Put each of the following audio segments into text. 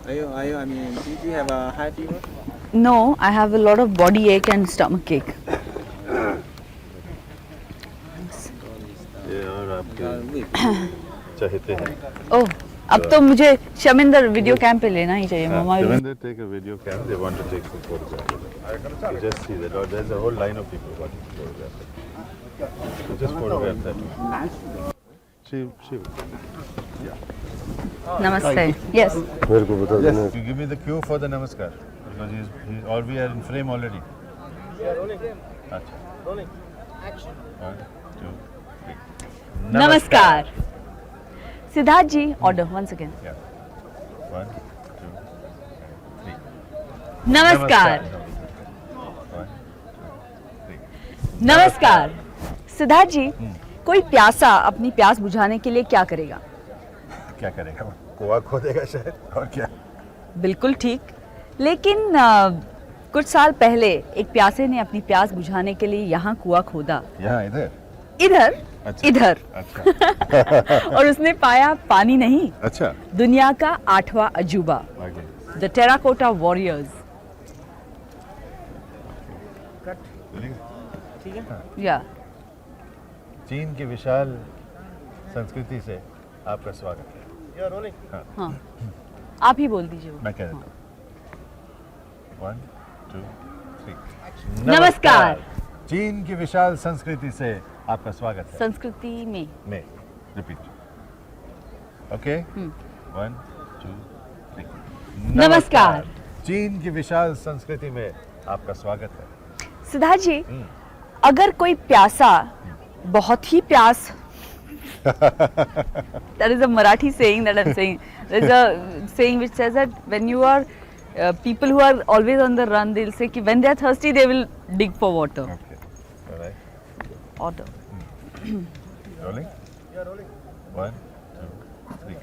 I mean, did you have a high fever? No, I have a lot of body ache and stomach ache. ये और आपके Weak. चाहते हैं ओह, अब तो मुझे शमिंदर वीडियो कैम पे लेना ही चाहिए मम्मा. when they take a video cam they want to take some photographs. You just see that or there's a whole line of people wanting to photograph it. You just photograph that. She Namaste. Yes. मेरे को बता देना. You give me the cue for the namaskar because he's or we are in frame already. अच्छा. Rolling. Action. 1, 2, 3. Namaskar. Siddharth ji, order once again. Yeah. 1, 2, 3. Namaskar. 1, 2, 3. नमस्कार. सिद्धार्थ जी, कोई प्यासा अपनी प्यास बुझाने के लिए क्या करेगा? क्या करेगा? कुआं खोदेगा शायद और क्या? बिल्कुल ठीक. लेकिन कुछ साल पहले एक प्यासे ने अपनी प्यास बुझाने के लिए यहाँ कुआं खोदा. यहाँ इधर? इधर? अच्छा. इधर. अच्छा. और उसने पाया पानी नहीं, अच्छा. दुनिया का 8वां अजूबा, द टेराकोटा वॉरियर्स. या चीन की विशाल संस्कृति से आपका स्वागत है. हाँ, आप ही बोल दीजिए वो. मैं कह देता हूँ. 1, 2, 3. नमस्कार. चीन की विशाल संस्कृति से आपका स्वागत है. संस्कृति में. रिपीट. ओके. 1, 2, 3. नमस्कार. चीन की विशाल संस्कृति में आपका स्वागत है. सिद्धार्थ जी, अगर कोई प्यासा बहुत ही प्यास that is a Marathi saying that I'm saying. There's a saying which says that when you are people who are always on the run, they'll say कि when they are thirsty, they will dig for water. Okay. All right. Order. Rolling? Yeah, rolling. 1, 2, 3.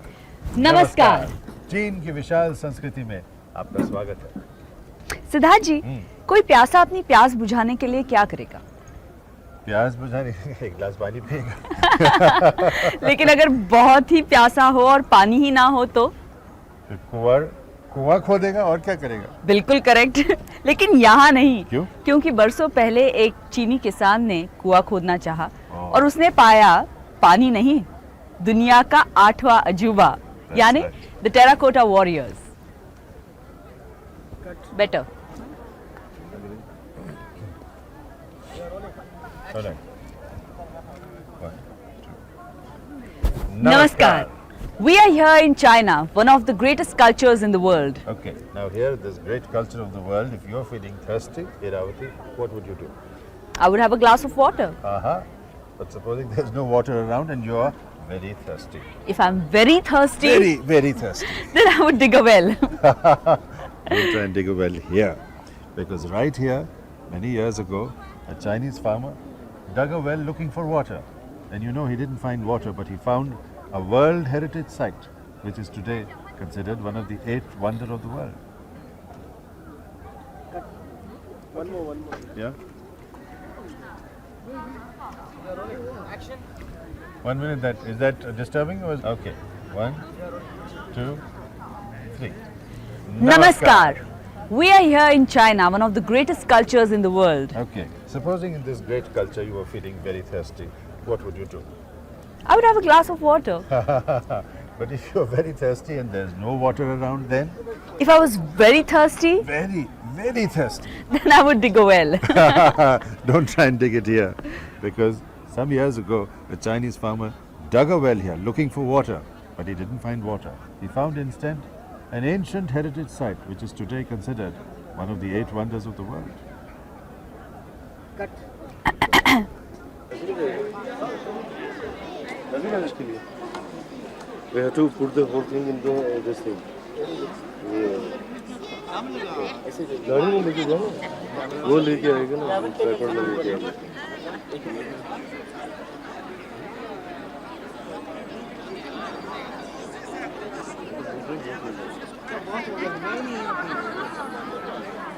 नमस्कार. चीन की विशाल संस्कृति में आपका स्वागत है. सिद्धार्थ जी, कोई प्यासा अपनी प्यास बुझाने के लिए क्या करेगा? प्यास बुझाने एक गिलास पानी पिएगा. लेकिन अगर बहुत ही प्यासा हो और पानी ही ना हो तो? फिर कुआं खोदेगा और क्या करेगा? बिल्कुल करेक्ट. लेकिन यहाँ नहीं. क्यों? क्योंकि बरसों पहले एक चीनी किसान ने कुआं खोदना चाहा और उसने पाया पानी नहीं, दुनिया का 8वां अजूबा, यानी the terracotta warriors. Better. Namaskar. We are here in China, one of the greatest cultures in the world. Okay, now here, this great culture of the world, if you're feeling thirsty, Iravati, what would you do? I would have a glass of water. But supposing there's no water around and you're very thirsty. If I'm very thirsty, very thirsty. then I would dig a well. Don't try and dig a well here. Because right here, many years ago, a Chinese farmer dug a well looking for water. And you know, he didn't find water, but he found a World Heritage Site, which is today considered one of the 8 wonders of the world. One more. Yeah? Action. 1 minute, is that disturbing? Or okay. 1, 2, 3. Namaskar. We are here in China, one of the greatest cultures in the world. Okay. Supposing in this great culture you were feeling very thirsty, what would you do? I would have a glass of water. But if you're very thirsty and there's no water around, then? If I was very thirsty, Very, very thirsty. then I would dig a well. Don't try and dig it here. Because some years ago, a Chinese farmer dug a well here looking for water, but he didn't find water. He found instead an ancient heritage site, which is today considered one of the 8 wonders of the world. Cut. We have to put the whole thing into this thing. गाड़ी में लेके जाओ, वो लेके आएगा ना, tripod में लेके आएगा.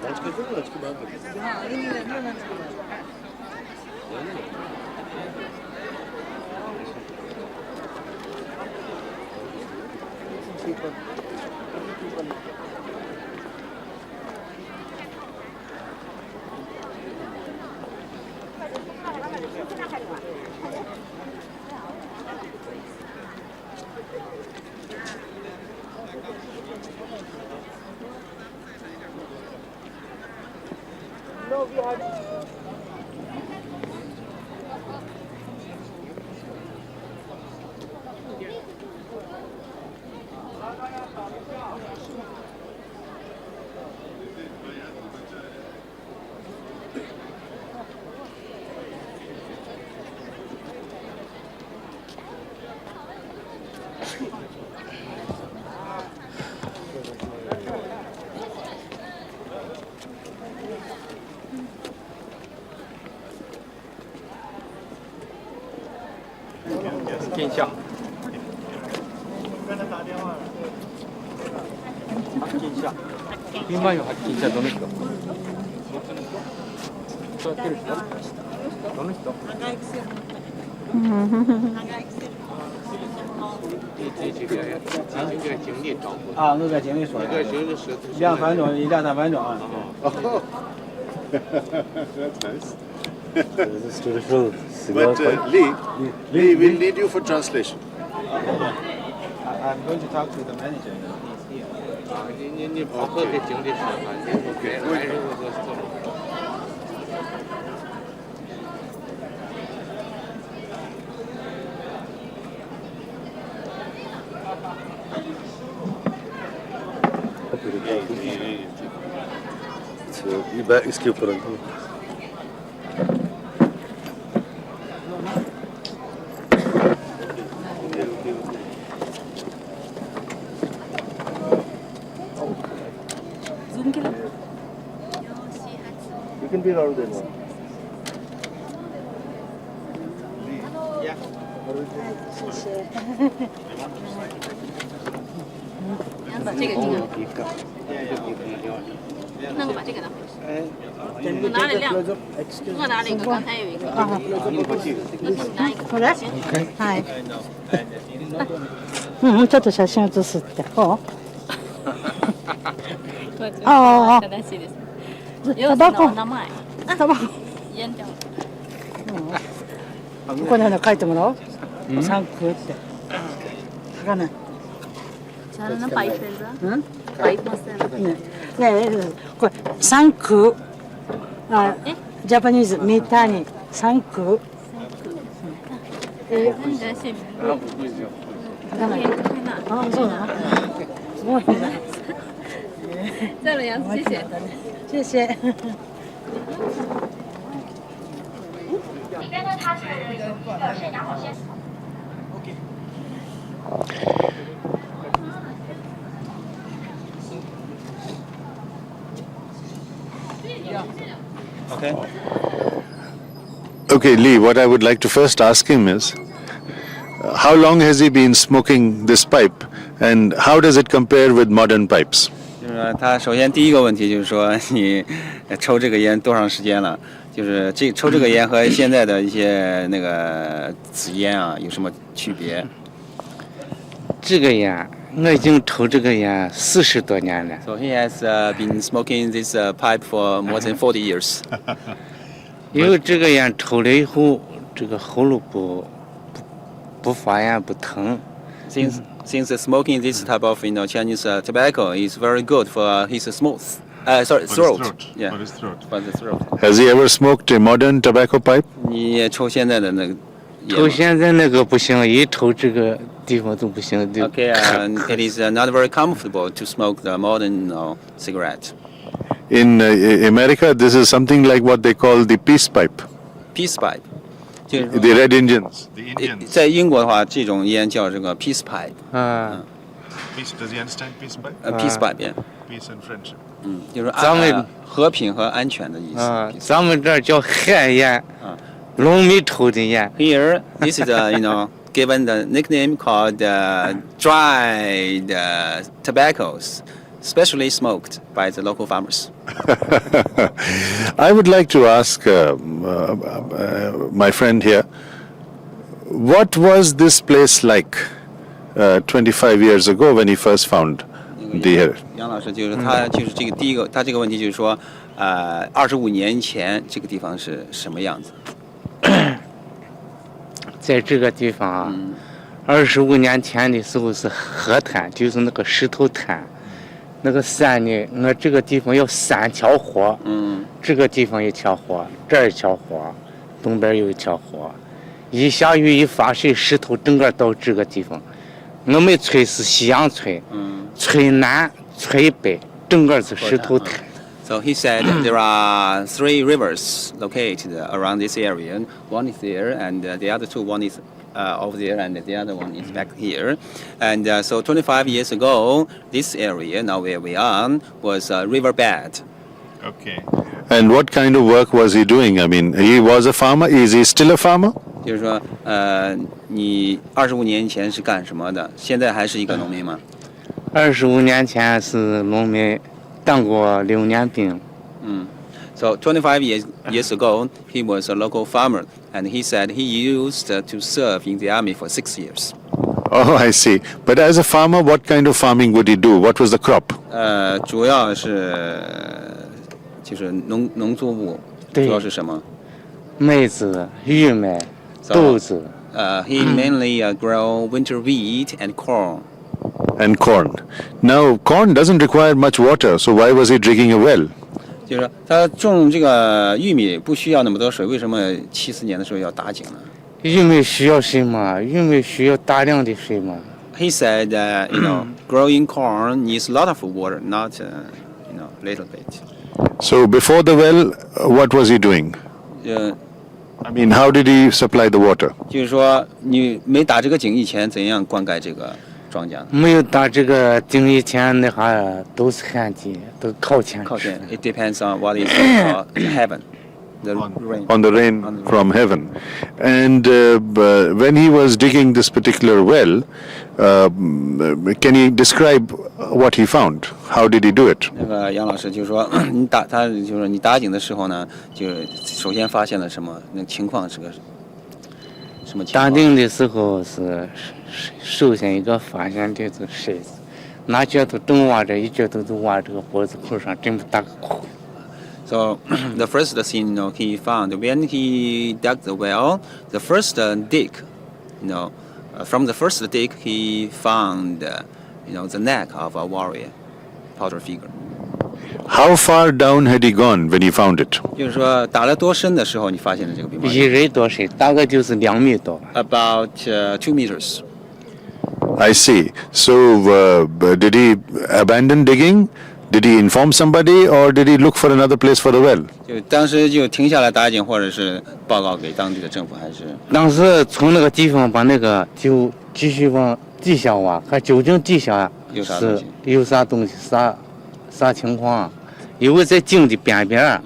आज के बाद आज के बाद 见笑。発見者。ピンマイを発見者どの人？座ってる人？どの人？啊，那个经理说的。两分钟，2、3分钟啊。That's nice. This is traditional cigar But pipe. Lee will need you for translation. I'm going to talk to the manager. He's here. 你不和给经理说话，你还是我个走。ये बैग इसके ऊपर रखो। Zoom केलं? You can be around there now. 把这个这个，那个把这个拿回去。我拿了两，我拿了一个，刚才有一个。拿一个。これ？はい。ちょっと写真写すって。こう？ああ。正しいです。タバコ。名前。タバコ。烟掉。ここに書いてもらおう。サンクって。書かない。才能摆一盆子。嗯。摆一盆子。ねえ、これサンク。あ、ジャパニーズみたいにサンク。那你的姓名。書かない。あ、そうなの。すごいね。这样子，谢谢。谢谢。里边呢，它是2是2号线。Okay. Okay, Lee, what I would like to first ask him is, how long has he been smoking this pipe, and how does it compare with modern pipes? 就是说，他首先第一个问题就是说，你抽这个烟多长时间了？就是抽这个烟和现在的一些那个纸烟啊有什么区别？这个烟，我已经抽这个烟40多年了。 So he has been smoking this pipe for more than 40 years. 因为这个烟抽了以后，这个喉咙不发炎不疼。Since smoking this type of Chinese tobacco is very good for his throat. Yeah, For his throat. for the throat. Has he ever smoked a modern tobacco pipe? 你抽现在的那个烟抽吗现在那个不行，一抽这个地方都不行。就 Okay, it is not very comfortable to smoke the modern cigarette. In America, this is something like what they call the peace pipe. Peace pipe. 就是说 The Red Indians. 在英国的话，这种烟叫这个 peace pipe。 Peace, does he understand peace pipe? Peace pipe 烟， Peace and friendship. 就是咱们和平和安全的意思。咱们这儿叫旱烟，农民抽的烟。 Here, this is given the nickname called dried tobaccos, specially smoked by the local farmers. I would like to ask my friend here, what was this place like 25 years ago when he first found the 杨老师就是他就是这个第一个，他这个问题就是说，25年前这个地方是什么样子？在这个地方啊，25年前的时候是河滩，就是那个石头滩，那个山呢，我这个地方有3条河，这个地方一条河，这儿一条河，东边有一条河，一下雨一发水，石头整个到这个地方。我们村是西洋村，村南、村北，整个是石头滩。So he said there are 3 rivers located around this area. One is there, and the other 2, one is over there, and the other one is back here. And so 25 years ago, this area, now where we are, was a riverbed. Okay. And what kind of work was he doing? I mean, he was a farmer. Is he still a farmer? 就是说，你25年前是干什么的？现在还是一个农民吗？25年前是农民。当过6年兵。So 25 years ago, he was a local farmer, and he said he used to serve in the army for 6 years. Oh, I see. But as a farmer, what kind of farming would he do? What was the crop? 主要是就是农作物，主要是什么？麦子、玉麦、豆子。He mainly grow winter wheat and corn. And corn. Now, corn doesn't require much water, so why was he digging a well? 就是说，他种这个玉米不需要那么多水，为什么74年的时候要打井呢？玉米需要水吗？玉米需要大量的水吗 He said, growing corn needs a lot of water, not, little bit. So before the well, what was he doing? I mean, how did he supply the water? 就是说，你没打这个井以前，怎样灌溉这个？没有打这个井以前那哈都是旱地，都靠天。靠天。It depends on what is called heaven, the rain. On the rain from heaven. And when he was digging this particular well, can you describe what he found? How did he do it? 那个杨老师就是说，你打井的时候呢，就首先发现了什么？那情况是个什么情况？打井的时候是。首先一个发现的是筛子，拿脚头正挖着，一脚头就挖这个脖子口上，真不打个窟。So the first thing he found when he dug the well, the first dig, from the first dig he found, the neck of a warrior, powder figure. How far down had he gone when he found it? 就是说打了多深的时候，你发现了这个兵马俑？一人多深？大概就是2米多。About 2 meters. I see. So did he abandon digging? Did he inform somebody, or did he look for another place for the well? 就当时就停下来打井，或者是报告给当地的政府，还是？当时从那个地方把那个就继续往地下挖，看究竟地下是有啥东西，啥情况？因为在井的边边，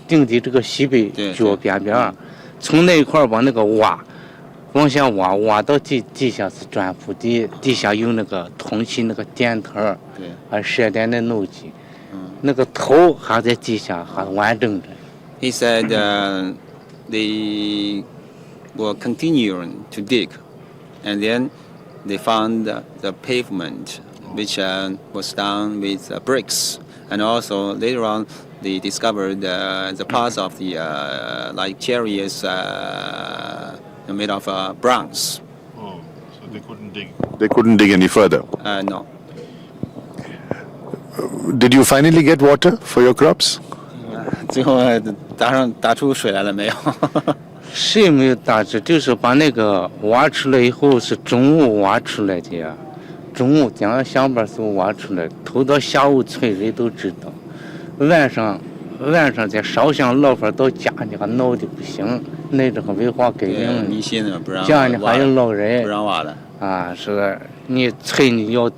井的这个西北角边边，从那一块把那个往下挖到地下是砖铺，地下有那个通气那个电头，还射电的漏机，那个头还在地下还完整着。He said they were continuing to dig, and then they found the pavement, which was done with bricks, and also later on they discovered the parts of the like chariots made of bronze. Oh, so they couldn't dig. They couldn't dig any further. No. Did you finally get water for your crops? 最后打出水来了没有？水没有打出，就是把那个挖出来以后是中午挖出来的呀。中午将要下班时候挖出来，头到下午村人都知道。晚上再烧香老法到家里还闹得不行，那这个文化改变迷信的不让家里还有老人不让挖的啊，是你村里要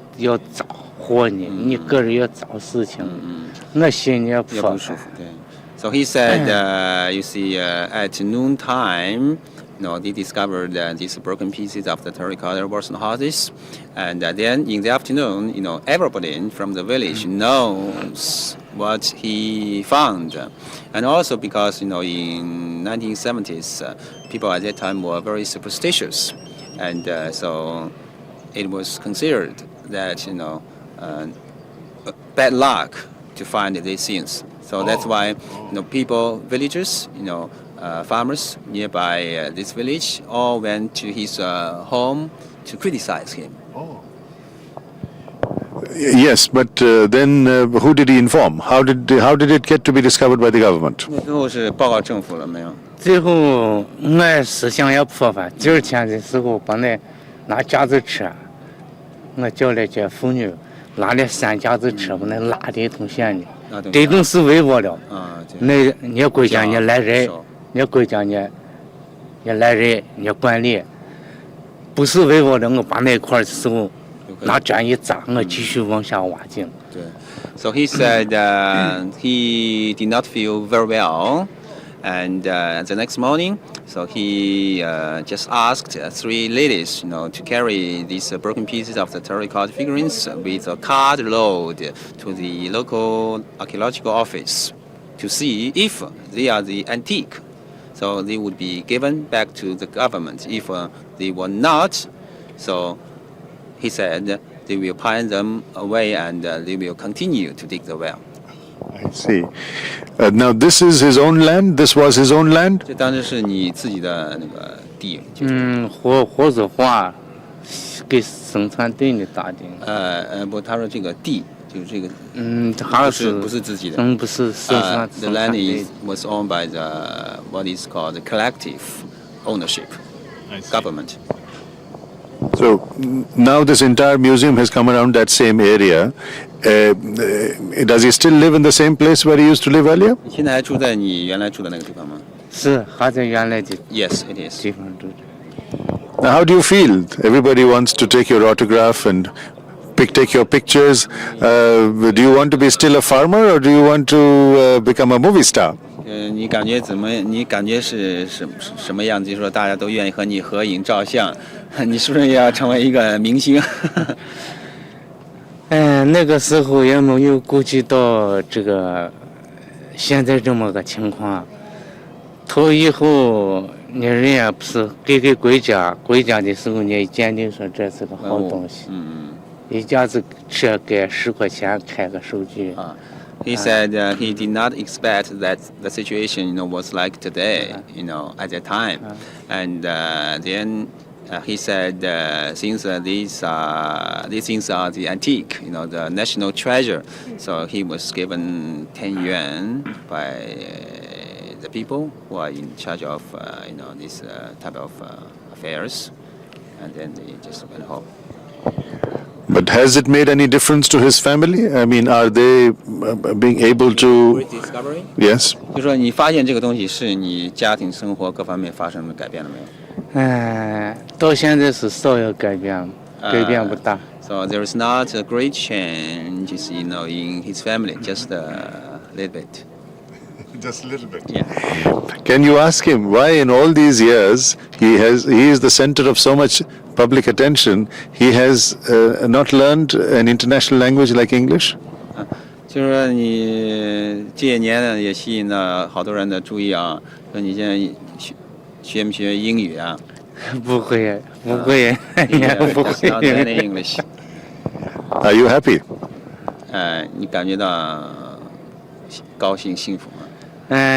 造活呢，你个人要造事情，我心里也不舒服。对。So he said, you see, at noon time, they discovered these broken pieces of the terracotta Warsaw houses, and then in the afternoon, everybody from the village knows what he found, and also because in 1970s, people at that time were very superstitious, and so it was considered that bad luck to find these things. So that's why people, villagers, farmers nearby this village all went to his home to criticize him. Yes, but then who did he inform? How did it get to be discovered by the government? 那最后是报告政府了没有？最后我是想要破饭，第二天的时候把那拿架子车，我叫来这妇女拉了3架子车，把那拉的一通线的，这种是违法了。那你国家你来人，你国家你来人，你管理，不是违法的，我把那块的时候拿砖一砸，我继续往下挖井。对。So he said he did not feel very well. And the next morning, so he just asked 3 ladies, to carry these broken pieces of the terracotta figurines with a cart load to the local archaeological office to see if they are the antique. So they would be given back to the government. If they were not, so he said they will pile them away and they will continue to dig the well. I see. Now this is his own land. This was his own land. 这当时是你自己的那个地。活子画给生产队的打的。不，他说这个地就是这个。好像不是自己的。不是生产。The land was owned by the what is called the collective ownership, government. So now this entire museum has come around that same area. Does he still live in the same place where he used to live earlier? 你现在还住在你原来住的那个地方吗？是，还在原来的。Yes, it is. 地方住。Now, how do you feel? Everybody wants to take your autograph and take your pictures. Do you want to be still a farmer, or do you want to become a movie star? 你感觉怎么？你感觉是什么样子？就是说大家都愿意和你合影照相，你是不是也要成为一个明星？那个时候也没有顾及到这个现在这么个情况。头以后你人家不是给国家的时候，你鉴定说这是个好东西。一家子车给10块钱开个手机。He said he did not expect that the situation, was like today, at that time, and then he said since these things are the antique, the national treasure, so he was given 10 yuan by the people who are in charge of, this type of affairs, and then they just went home. But has it made any difference to his family? I mean, are they being able to? Discovery? Yes. 就说你发现这个东西是你家庭生活各方面发生了改变了没有？到现在是稍有改变，改变不大。So there is not a great change, in his family, just a little bit. Just a little bit. Yeah. Can you ask him why in all these years he is the center of so much public attention, he has not learned an international language like English? 就是说你这些年呢也吸引了好多人的注意啊，说你现在学不学英语啊？不会，不会，不会。Not any English. Are you happy? 你感觉到高兴幸福吗？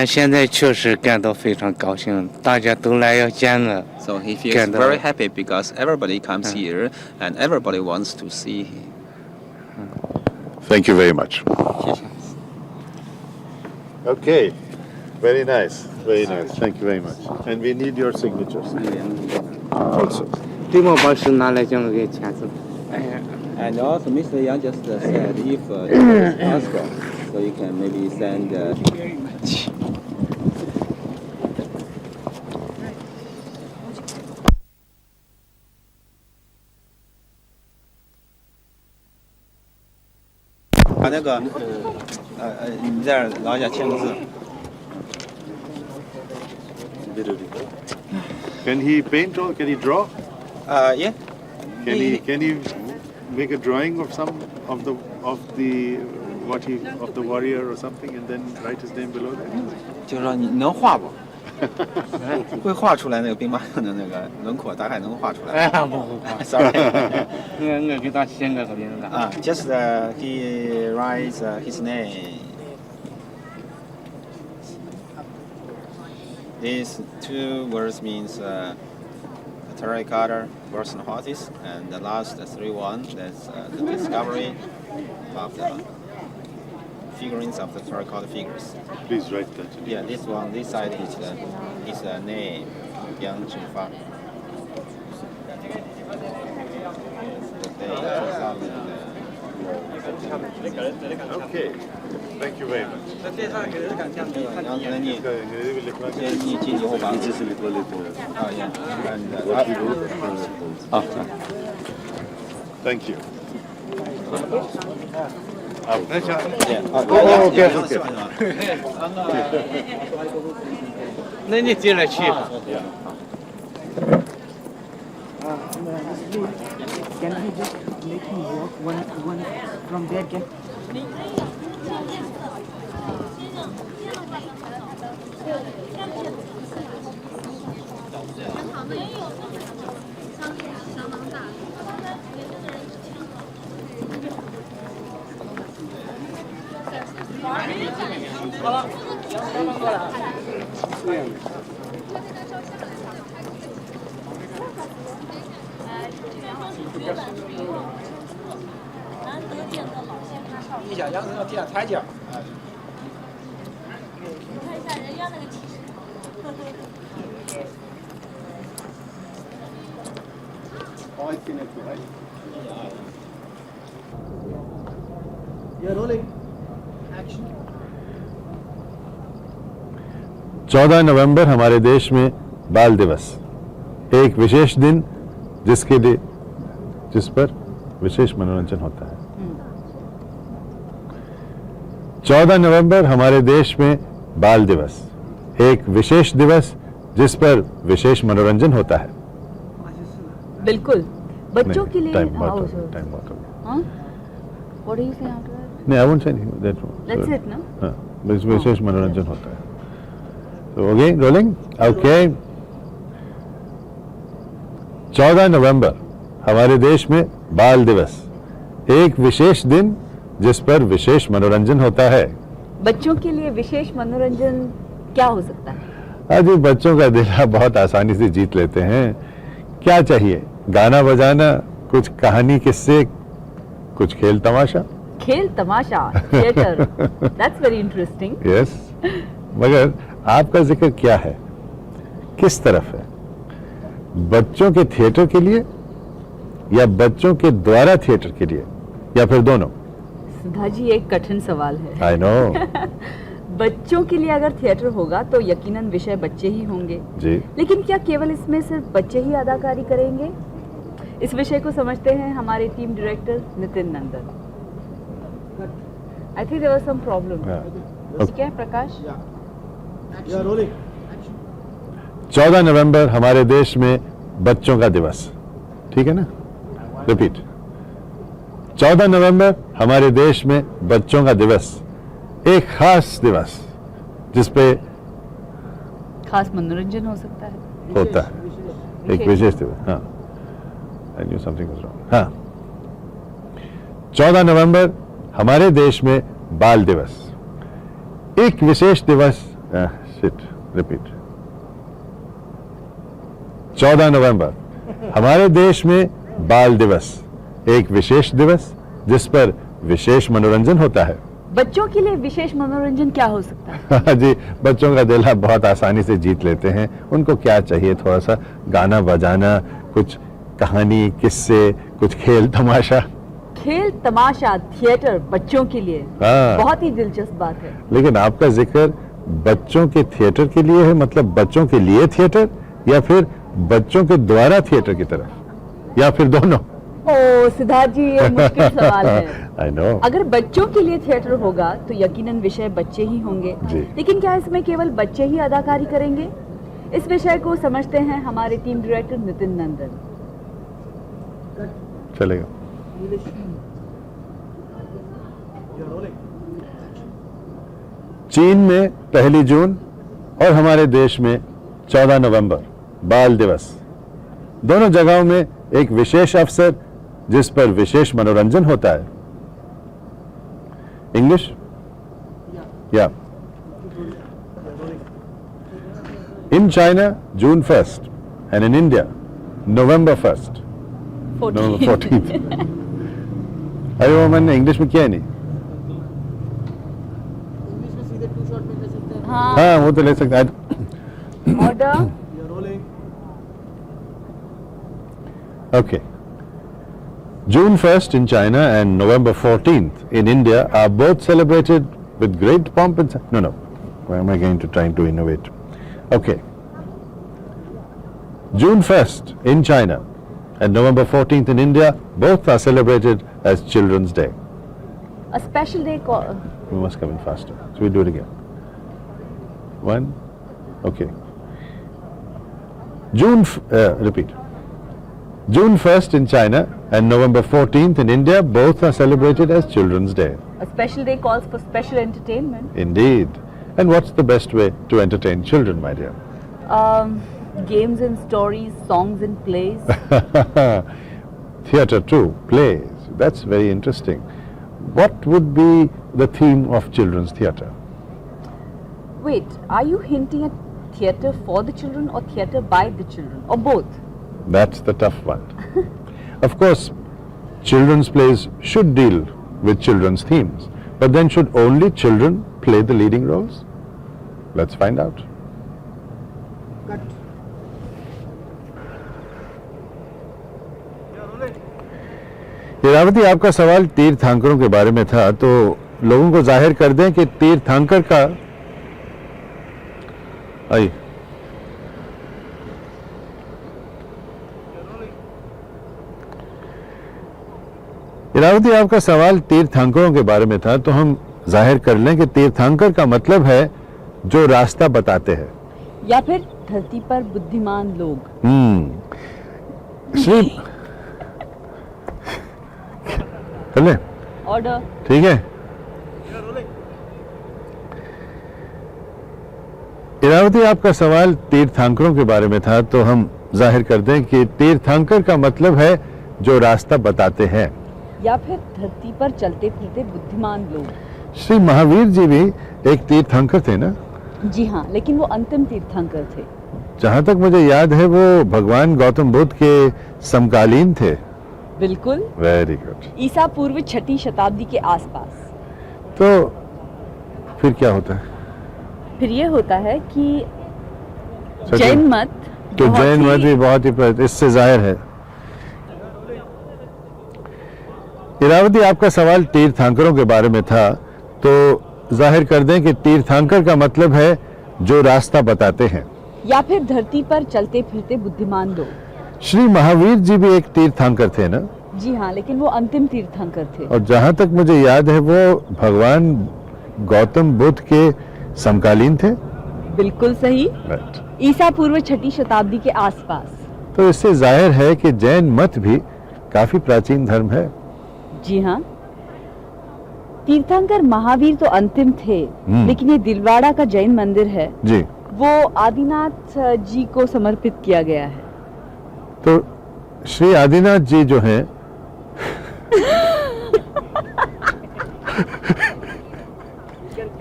现在确实感到非常高兴，大家都来要见我。So he feels very happy because everybody comes here and everybody wants to see him. Thank you very much. 谢谢。 Okay, very nice, very nice. Thank you very much. And we need your signatures also. 对吗？把手拿来，叫我给签字。 And also, Mr. Yang just said if it's possible, so you can maybe send. Can he paint or can he draw? Yeah. Can he make a drawing of of the warrior or something and then write his name below that? 就是说你能画不？会画出来那个兵马俑的那个轮廓，大概能画出来。哎呀，不会画。Sorry. 我给他写个名字。Just he writes his name. These two words means terracotta Boston horses, and the last three one that's the discovery of the figurines of the terracotta figures. Please write that. Yeah, this one, this side is the name, Yang Zhifa. Okay. Thank you very much. 然后可能你进以后吧。नीचे से लिखवा लेते हैं What you wrote. Thank you. आपने Okay. 那你接着去。Can you just let me walk one from there? Can地下养生要地下台阶。看一下人家那个体式。You're rolling. Action. 14 नवंबर हमारे देश में बाल दिवस, एक विशेष दिन जिस पर विशेष मनोरंजन होता है। 14 नवंबर हमारे देश में बाल दिवस, एक विशेष दिवस जिस पर विशेष मनोरंजन होता है। बिल्कुल बच्चों के लिए टाइम हाँ, बात हो गया। हाँ? What do you say after that? नहीं, I won't say anything. That's it, no? हाँ, विशेष मनोरंजन होता है। तो हो गई रोलिंग? ओके। 14 नवंबर हमारे देश में बाल दिवस, एक विशेष दिन जिस पर विशेष मनोरंजन होता है। बच्चों के लिए विशेष मनोरंजन क्या हो सकता है? आज भी बच्चों का दिल आप बहुत आसानी से जीत लेते हैं। क्या चाहिए? गाना बजाना, कुछ कहानी किस्से, कुछ खेल तमाशा। खेल तमाशा, theatre, that's very interesting. Yes, मगर आपका जिक्र क्या है, किस तरफ है? बच्चों के थिएटर के लिए या बच्चों के द्वारा थिएटर के लिए या फिर दोनों? सुधा जी, एक कठिन सवाल है। I know. बच्चों के लिए अगर थिएटर होगा तो यकीनन विषय बच्चे ही होंगे जी, लेकिन क्या केवल इसमें सिर्फ बच्चे ही अदाकारी करेंगे? इस विषय को समझते हैं हमारे team director Nitin Nandan. I think there was some problem. ठीक है प्रकाश? You're rolling. 14 नवंबर हमारे देश में बच्चों का दिवस, ठीक है ना? रिपीट। 14 नवंबर हमारे देश में बच्चों का दिवस, एक खास दिवस जिस पे खास मनोरंजन हो सकता है। होता है, एक विशेष दिवस। हाँ, I knew something was wrong. हाँ, 14 नवंबर हमारे देश में बाल दिवस, एक विशेष दिवस। रिपीट। 14 नवंबर हमारे देश में बाल दिवस, एक विशेष दिवस जिस पर विशेष मनोरंजन होता है। बच्चों के लिए विशेष मनोरंजन क्या हो सकता है? जी, बच्चों का दिल आप बहुत आसानी से जीत लेते हैं। उनको क्या चाहिए? थोड़ा सा गाना बजाना, कुछ कहानी किस्से, कुछ खेल तमाशा। खेल तमाशा, थिएटर बच्चों के लिए हाँ। बहुत ही दिलचस्प बात है। लेकिन आपका जिक्र बच्चों के थिएटर के लिए है, मतलब बच्चों के लिए थिएटर या फिर बच्चों के द्वारा थिएटर की तरफ या फिर दोनों? ओ सिद्धार्थ जी, ये मुश्किल सवाल है। I know. अगर बच्चों के लिए थिएटर होगा तो यकीनन विषय बच्चे ही होंगे, लेकिन क्या इसमें केवल बच्चे ही अदाकारी करेंगे? इस विषय को समझते हैं हमारे टीम डायरेक्टर नितिन नंदन। चलेगा। चीन में 1 जून और हमारे देश में 14 नवंबर बाल दिवस, दोनों जगहों में एक विशेष अवसर जिस पर विशेष मनोरंजन होता है। इंग्लिश या in China June 1st and in India November 1st, November 14th। अरे वो मैंने इंग्लिश में किया ही नहीं। हाँ वो तो ले सकते हैं। Order. Okay. June 1st in China and November 14th in India are both celebrated with great pomp and no. Why am I going to trying to innovate? Okay. June 1st in China and November 14th in India both are celebrated as Children's Day. A special day called. We must come in faster. So we do it again. One. Okay. Repeat. June 1st in China and November 14th in India both are celebrated as Children's Day. A special day calls for special entertainment. Indeed. And what's the best way to entertain children, my dear? Games and stories, songs and plays. Theatre too, plays. That's very interesting. What would be the theme of children's theatre? Wait, are you hinting at theatre for the children or theatre by the children or both? That's the tough one. Of course, children's plays should deal with children's themes, but then should only children play the leading roles? Let's find out. Hirawati, आपका सवाल तीर्थंकरों के बारे में था, तो लोगों को जाहिर कर दें कि तीर्थंकर का हीरावती, आपका सवाल तीर्थंकरों के बारे में था, तो हम जाहिर कर लें कि तीर्थंकर का मतलब है जो रास्ता बताते हैं या फिर धरती पर बुद्धिमान लोग। श्री चले ऑर्डर। ठीक है। हीरावती, आपका सवाल तीर्थंकरों के बारे में था, तो हम जाहिर कर दें कि तीर्थंकर का मतलब है जो रास्ता बताते हैं या फिर धरती पर चलते फिरते बुद्धिमान लोग। श्री महावीर जी भी एक तीर्थंकर थे ना? जी हाँ, लेकिन वो अंतिम तीर्थंकर थे। जहाँ तक मुझे याद है वो भगवान गौतम बुद्ध के समकालीन थे। बिल्कुल। Very good. ईसा पूर्व 6वीं शताब्दी के आसपास। तो फिर क्या होता है? फिर ये होता है कि जैन मत, तो जैन मत भी बहुत ही इससे जाहिर है। हीरावती, आपका सवाल तीर्थंकरों के बारे में था, तो जाहिर कर दें कि तीर्थंकर का मतलब है जो रास्ता बताते हैं या फिर धरती पर चलते फिरते बुद्धिमान लोग। श्री महावीर जी भी एक तीर्थंकर थे ना? जी हाँ, लेकिन वो अंतिम तीर्थंकर थे। और जहाँ तक मुझे याद है वो भगवान गौतम बुद्ध के समकालीन थे। बिल्कुल सही। राइट। ईसा पूर्व 6वीं शताब्दी के आसपास। तो इससे जाहिर है कि जैन मत भी काफी प्राचीन धर्म है। जी हाँ। तीर्थंकर महावीर तो अंतिम थे, लेकिन ये दिलवाड़ा का जैन मंदिर है जी, वो आदिनाथ जी को समर्पित किया गया है। तो श्री आदिनाथ जी जो हैं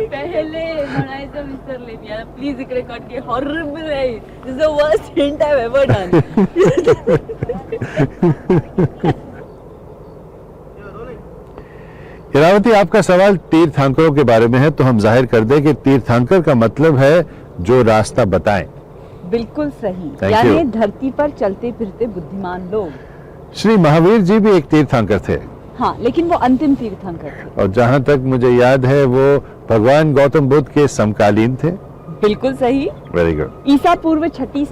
पहले म्हणायचं विसरले मी, आता प्लीज इकडे कट के। हॉरिबल आहे, this is the worst hint I have ever done. Hiravati, आपका सवाल तीर्थंकरों के बारे में है, तो हम जाहिर कर दें कि तीर्थंकर का मतलब है जो रास्ता बताएं। बिल्कुल सही, यानी धरती पर चलते फिरते बुद्धिमान लोग। श्री महावीर जी भी एक तीर्थंकर थे। हाँ, लेकिन वो अंतिम तीर्थंकर थे। और जहाँ तक मुझे याद है वो भगवान गौतम बुद्ध के समकालीन थे। बिल्कुल सही। Very good. ईसा पूर्व 6वीं।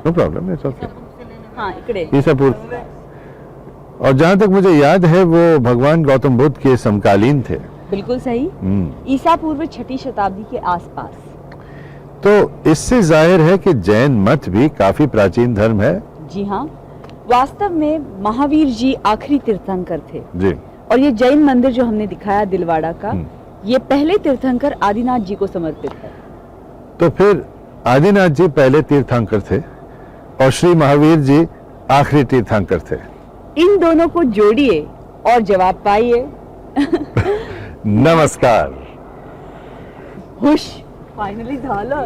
No problem, it's okay. हाँ, इकडे ईसा पूर्व। और जहाँ तक मुझे याद है वो भगवान गौतम बुद्ध के समकालीन थे। बिल्कुल सही। ईसा पूर्व 6वीं शताब्दी के आसपास। तो इससे जाहिर है कि जैन मत भी काफी प्राचीन धर्म है। जी हाँ, वास्तव में महावीर जी आखिरी तीर्थंकर थे जी। और ये जैन मंदिर जो हमने दिखाया दिलवाड़ा का, ये पहले तीर्थंकर आदिनाथ जी को समर्पित है। तो फिर आदिनाथ जी पहले तीर्थंकर थे और श्री महावीर जी आखिरी तीर्थंकर थे। इन दोनों को जोड़िए और जवाब पाइए। नमस्कार। हुश, फाइनली झालं।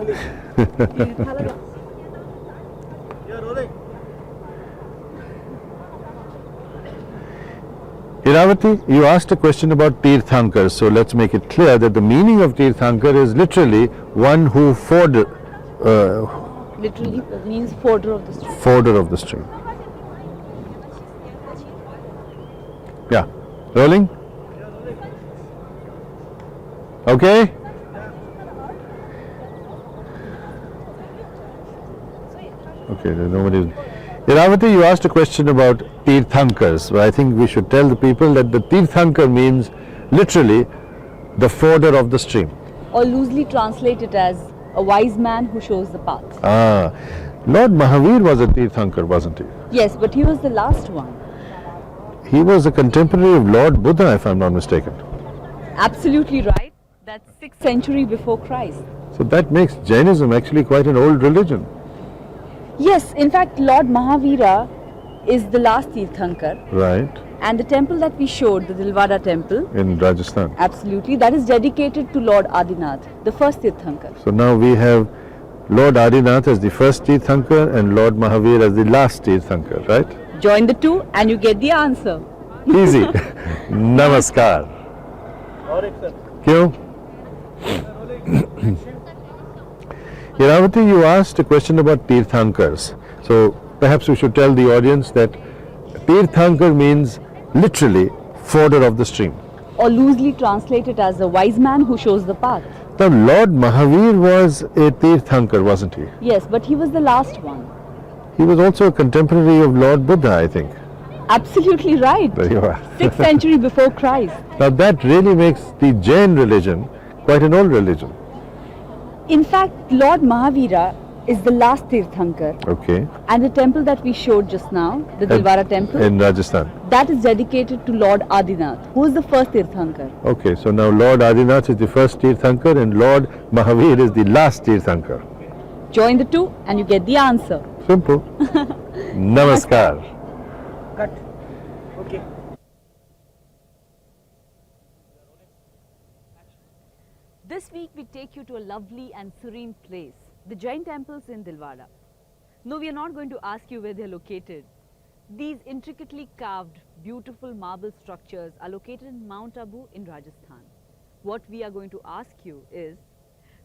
Iravati, you asked a question about Tirthankar, so let's make it clear that the meaning of Tirthankar is literally one who forder means forder of the stream. Forder of the stream. Yeah, rolling. Okay. Okay, there's nobody. Iravati, you asked a question about Tirthankars. Well, I think we should tell the people that the Tirthankar means literally the forder of the stream. Or loosely translate it as a wise man who shows the path. Ah, Lord Mahavir was a Tirthankar, wasn't he? Yes, but he was the last one. He was a contemporary of Lord Buddha, if I'm not mistaken. Absolutely right. That's 6th century before Christ. So that makes Jainism actually quite an old religion. Yes, in fact, Lord Mahavira is the last Tirthankar. Right. And the temple that we showed, the Dilwara temple, in Rajasthan. Absolutely, that is dedicated to Lord Adinath, the first Tirthankar. So now we have Lord Adinath as the first Tirthankar and Lord Mahavir as the last Tirthankar, right? Join the two and you get the answer. Easy. Namaskar. Kyun? Iravati, you asked a question about Tirthankars. So perhaps we should tell the audience that Tirthankar means literally forder of the stream. Or loosely translated as a wise man who shows the path. Now Lord Mahavir was a Tirthankar, wasn't he? Yes, but he was the last one. He was also a contemporary of Lord Buddha, I think. Absolutely right. There you are. 6th century before Christ. Now that really makes the Jain religion quite an old religion. In fact, Lord Mahavira is the last Tirthankar. Okay. And the temple that we showed just now, the Dilwara temple, in Rajasthan, that is dedicated to Lord Adinath, who is the first Tirthankar. Okay, so now Lord Adinath is the first Tirthankar and Lord Mahavir is the last Tirthankar. Join the two and you get the answer. Simple. Namaskar. Cut. Okay. This week we take you to a lovely and serene place, the Jain temples in Dilwara. No, we are not going to ask you where they are located. These intricately carved, beautiful marble structures are located in Mount Abu in Rajasthan. What we are going to ask you is,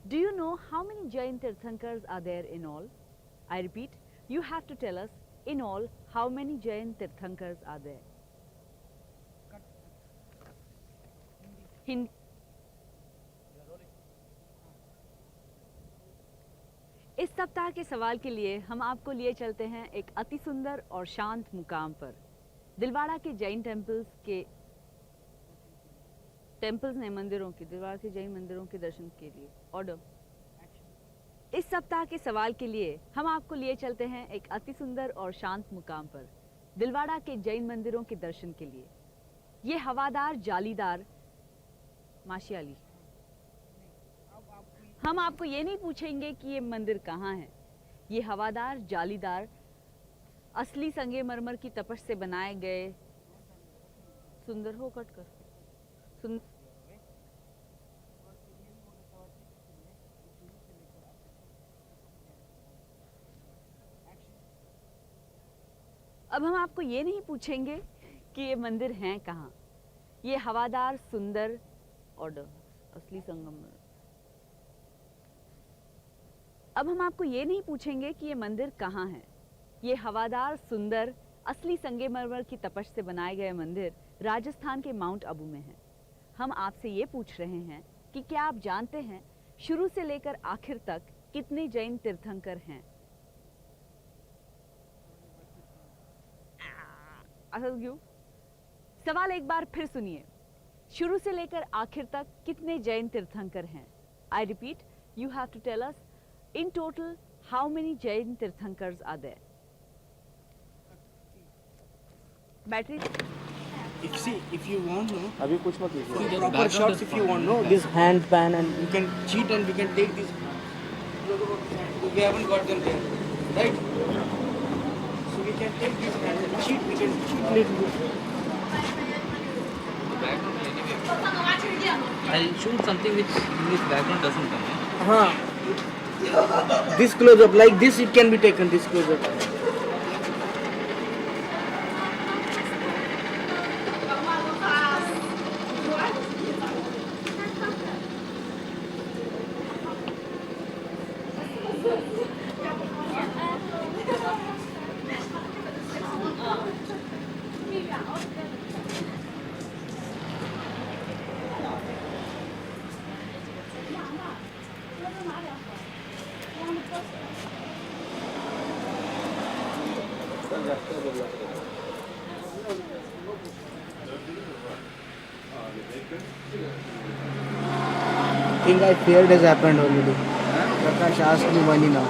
do you know how many Jain Tirthankars are there in all? I repeat, you have to tell us in all how many Jain Tirthankars are there. Hindi. इस सप्ताह के सवाल के लिए हम आपको लिए चलते हैं एक अति सुंदर और शांत मुकाम पर, दिलवाड़ा के जैन टेम्पल्स ने मंदिरों के, दिलवाड़ा के जैन मंदिरों के दर्शन के लिए। ऑर्डर। इस सप्ताह के सवाल के लिए हम आपको लिए चलते हैं एक अति सुंदर और शांत मुकाम पर, दिलवाड़ा के जैन मंदिरों के दर्शन के लिए। ये हवादार जालीदार माशियाली। हम आपको ये नहीं पूछेंगे कि ये मंदिर कहाँ है। ये हवादार जालीदार असली संगमरमर की तपश से बनाए गए सुंदर हो कट कर अब हम आपको ये नहीं पूछेंगे कि ये मंदिर हैं कहाँ। ये हवादार सुंदर ऑर्डर असली संगमरमर। अब हम आपको ये नहीं पूछेंगे कि ये मंदिर कहाँ है। ये हवादार सुंदर असली संगमरमर की तपश से बनाए गए मंदिर राजस्थान के माउंट अबू में है। हम आपसे ये पूछ रहे हैं कि क्या आप जानते हैं शुरू से लेकर आखिर तक कितने जैन तीर्थंकर हैं। क्यों? सवाल एक बार फिर सुनिए। शुरू से लेकर आखिर तक कितने जैन तीर्थंकर हैं। I repeat, you have to tell us in total how many Jain Tirthankars are there. Battery. If you want, no. अभी कुछ मत लीजिए. Proper shots if you want, no. This hand pan and you can cheat and we can take this. We haven't got them there, right? So we can take this and cheat. We can cheat little bit. I'll shoot something which in this background doesn't come. This close up, like this, it can be taken. This close up. I think I feared has happened already. Prakash asked me money now.